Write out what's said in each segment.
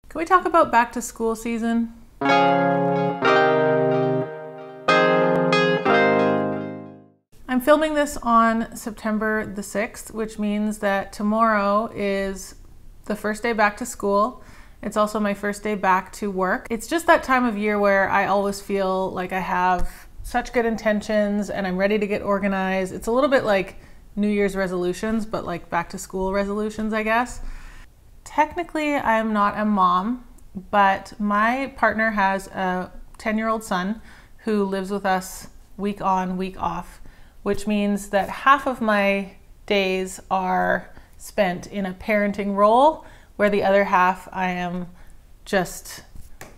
Can we talk about back to school season? I'm filming this on September the 6th, which means that tomorrow is the first day back to school. It's also my first day back to work. It's just that time of year where I always feel like I have such good intentions and I'm ready to get organized. It's a little bit like New Year's resolutions, but like back to school resolutions, I guess. Technically, I'm not a mom, but my partner has a 10-year-old son who lives with us week on, week off, which means that half of my days are spent in a parenting role, where the other half I am just,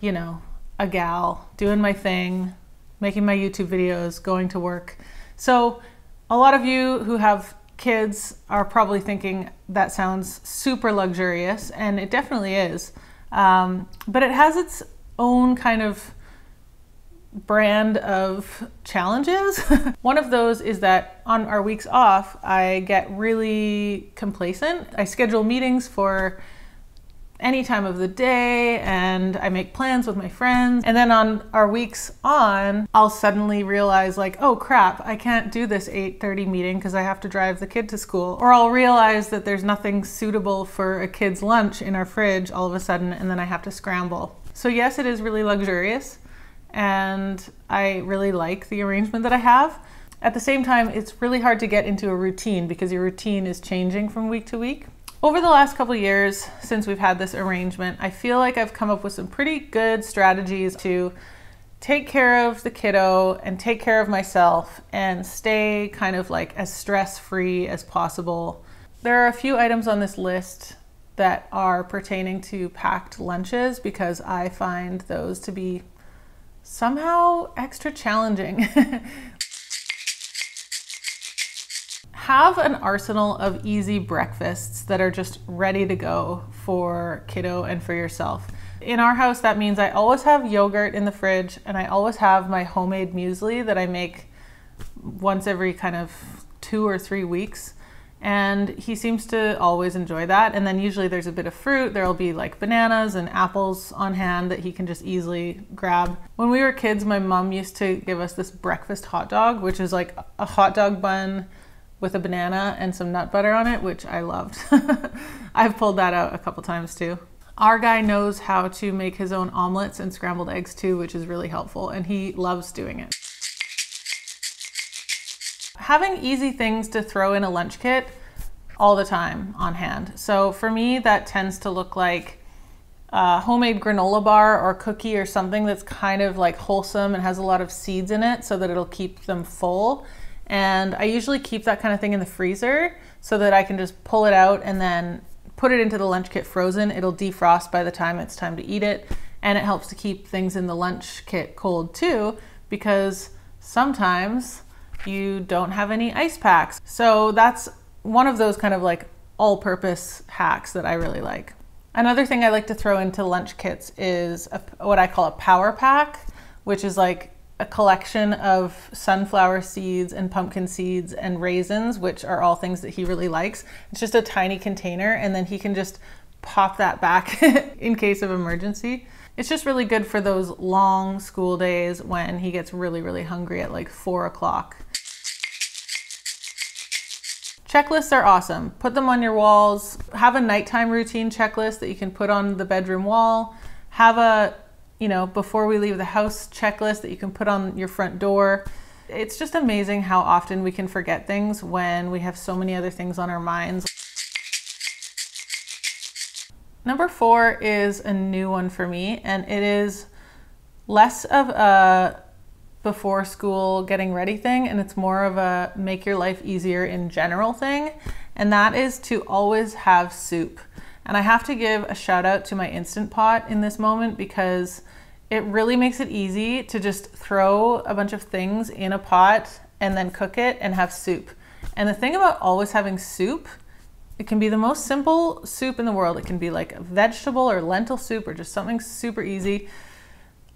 you know, a gal doing my thing, making my YouTube videos, going to work. So a lot of you who have kids are probably thinking that sounds super luxurious, and it definitely is. But it has its own kind of brand of challenges. One of those is that on our weeks off, I get really complacent. I schedule meetings for any time of the day and I make plans with my friends. And then on our weeks on, I'll suddenly realize like, oh crap, I can't do this 8:30 meeting because I have to drive the kid to school. Or I'll realize that there's nothing suitable for a kid's lunch in our fridge all of a sudden, and then I have to scramble. So yes, it is really luxurious and I really like the arrangement that I have. At the same time, it's really hard to get into a routine because your routine is changing from week to week. Over the last couple of years since we've had this arrangement, I feel like I've come up with some pretty good strategies to take care of the kiddo and take care of myself and stay kind of like as stress-free as possible. There are a few items on this list that are pertaining to packed lunches because I find those to be somehow extra challenging. Have an arsenal of easy breakfasts that are just ready to go for kiddo and for yourself. In our house, that means I always have yogurt in the fridge and I always have my homemade muesli that I make once every kind of 2 or 3 weeks. And he seems to always enjoy that. And then usually there's a bit of fruit. There'll be like bananas and apples on hand that he can just easily grab. When we were kids, my mom used to give us this breakfast hot dog, which is like a hot dog bun with a banana and some nut butter on it, which I loved. I've pulled that out a couple times too. Our guy knows how to make his own omelets and scrambled eggs too, which is really helpful, and he loves doing it. Having easy things to throw in a lunch kit all the time on hand. So for me, that tends to look like a homemade granola bar or cookie or something that's kind of like wholesome and has a lot of seeds in it so that it'll keep them full. And I usually keep that kind of thing in the freezer so that I can just pull it out and then put it into the lunch kit frozen. It'll defrost by the time it's time to eat it. And it helps to keep things in the lunch kit cold too, because sometimes you don't have any ice packs. So that's one of those kind of like all-purpose hacks that I really like. Another thing I like to throw into lunch kits is what I call a power pack, which is like a collection of sunflower seeds and pumpkin seeds and raisins, which are all things that he really likes. It's just a tiny container and then he can just pop that back in case of emergency. It's just really good for those long school days when he gets really, really hungry at like 4 o'clock. Checklists are awesome. Put them on your walls. Have a nighttime routine checklist that you can put on the bedroom wall. Have a before we leave the house checklist that you can put on your front door. It's just amazing how often we can forget things when we have so many other things on our minds. Number 4 is a new one for me, and it is less of a before school getting ready thing, and it's more of a make your life easier in general thing, and that is to always have soup. And I have to give a shout out to my Instant Pot in this moment because it really makes it easy to just throw a bunch of things in a pot and then cook it and have soup. And the thing about always having soup, it can be the most simple soup in the world. It can be like a vegetable or lentil soup or just something super easy.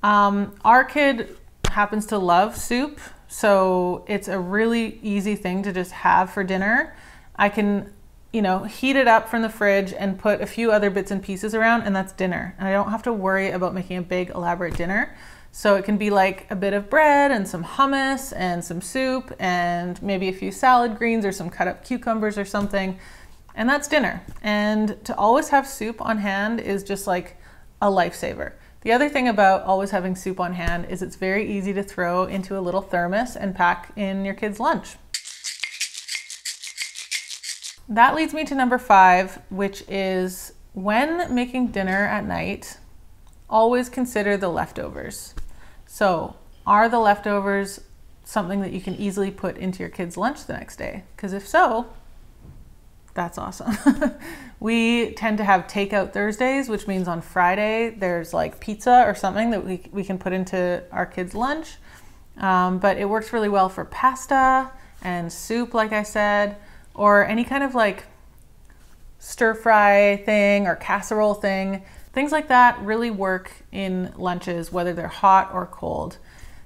Our kid happens to love soup, so it's a really easy thing to just have for dinner. I can you know, heat it up from the fridge and put a few other bits and pieces around, and that's dinner. And I don't have to worry about making a big elaborate dinner. So it can be like a bit of bread and some hummus and some soup and maybe a few salad greens or some cut up cucumbers or something. And that's dinner. And to always have soup on hand is just like a lifesaver. The other thing about always having soup on hand is it's very easy to throw into a little thermos and pack in your kids' lunch. That leads me to number 5, which is when making dinner at night, always consider the leftovers. So are the leftovers something that you can easily put into your kids' lunch the next day? Because if so, that's awesome. We tend to have takeout Thursdays, which means on Friday there's like pizza or something that we can put into our kids' lunch. But it works really well for pasta and soup, like I said, or any kind of like stir fry thing or casserole thing. Things like that really work in lunches, whether they're hot or cold.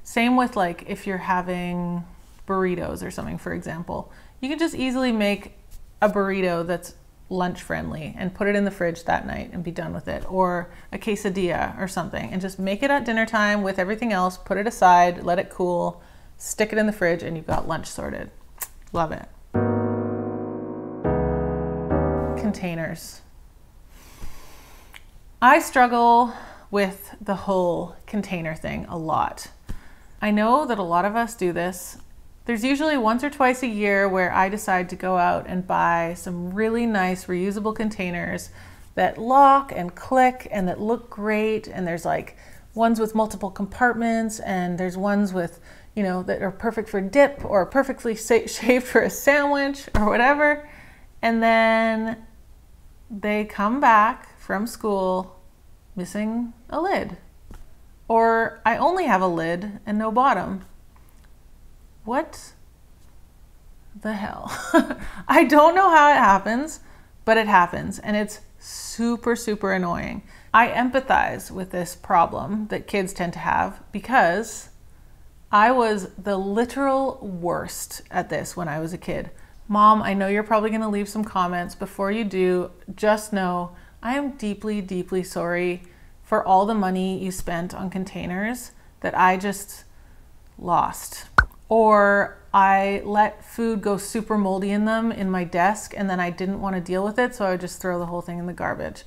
Same with like if you're having burritos or something, for example. You can just easily make a burrito that's lunch friendly and put it in the fridge that night and be done with it. Or a quesadilla or something, and just make it at dinner time with everything else, put it aside, let it cool, stick it in the fridge, and you've got lunch sorted. Love it. Containers. I struggle with the whole container thing a lot. I know that a lot of us do this. There's usually once or twice a year where I decide to go out and buy some really nice reusable containers that lock and click and that look great. And there's like ones with multiple compartments, and there's ones with, you know, that are perfect for dip or perfectly shaped for a sandwich or whatever. And then they come back from school missing a lid, or I only have a lid and no bottom. What the hell? I don't know how it happens, but it happens, and it's super, super annoying. I empathize with this problem that kids tend to have because I was the literal worst at this when I was a kid. Mom, I know you're probably going to leave some comments. Before you do, just know I am deeply, deeply sorry for all the money you spent on containers that I just lost. Or I let food go super moldy in them in my desk, and then I didn't want to deal with it, so I would just throw the whole thing in the garbage.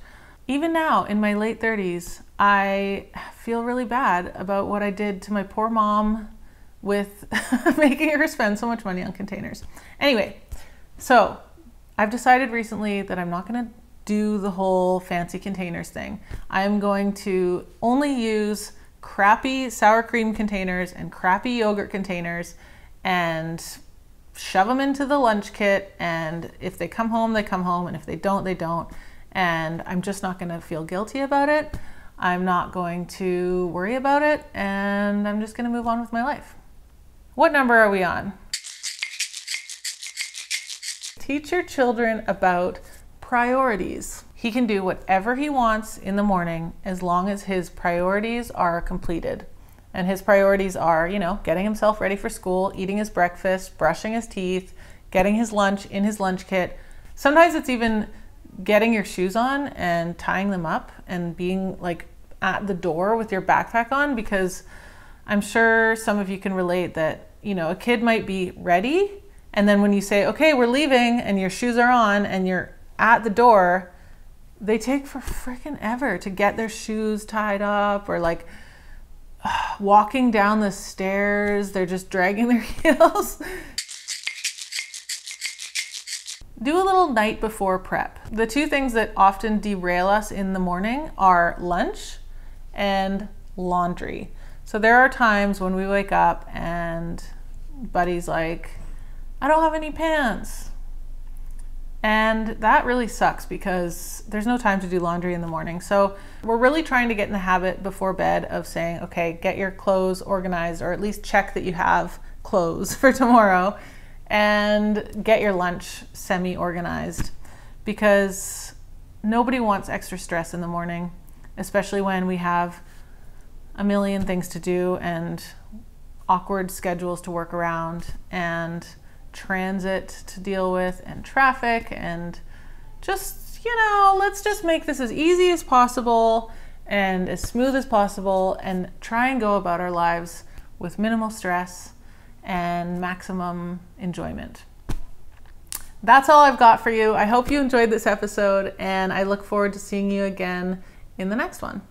Even now, in my late 30s, I feel really bad about what I did to my poor mom with making her spend so much money on containers. Anyway, so I've decided recently that I'm not going to do the whole fancy containers thing. I'm going to only use crappy sour cream containers and crappy yogurt containers and shove them into the lunch kit. And if they come home, they come home. And if they don't, they don't. And I'm just not going to feel guilty about it. I'm not going to worry about it. And I'm just going to move on with my life. What number are we on? Teach your children about priorities. He can do whatever he wants in the morning as long as his priorities are completed. And his priorities are, you know, getting himself ready for school, eating his breakfast, brushing his teeth, getting his lunch in his lunch kit. Sometimes it's even getting your shoes on and tying them up and being like at the door with your backpack on, because I'm sure some of you can relate that, you know, a kid might be ready, and then when you say, okay, we're leaving, and your shoes are on and you're at the door, they take for freaking ever to get their shoes tied up, or like walking down the stairs, they're just dragging their heels. Do a little night before prep. The two things that often derail us in the morning are lunch and laundry. So there are times when we wake up and Buddy's like, I don't have any pants. And that really sucks because there's no time to do laundry in the morning. So we're really trying to get in the habit before bed of saying, okay, get your clothes organized, or at least check that you have clothes for tomorrow, and get your lunch semi-organized, because nobody wants extra stress in the morning, especially when we have a million things to do and awkward schedules to work around and transit to deal with and traffic and just, you know, let's just make this as easy as possible and as smooth as possible and try and go about our lives with minimal stress and maximum enjoyment. That's all I've got for you. I hope you enjoyed this episode, and I look forward to seeing you again in the next one.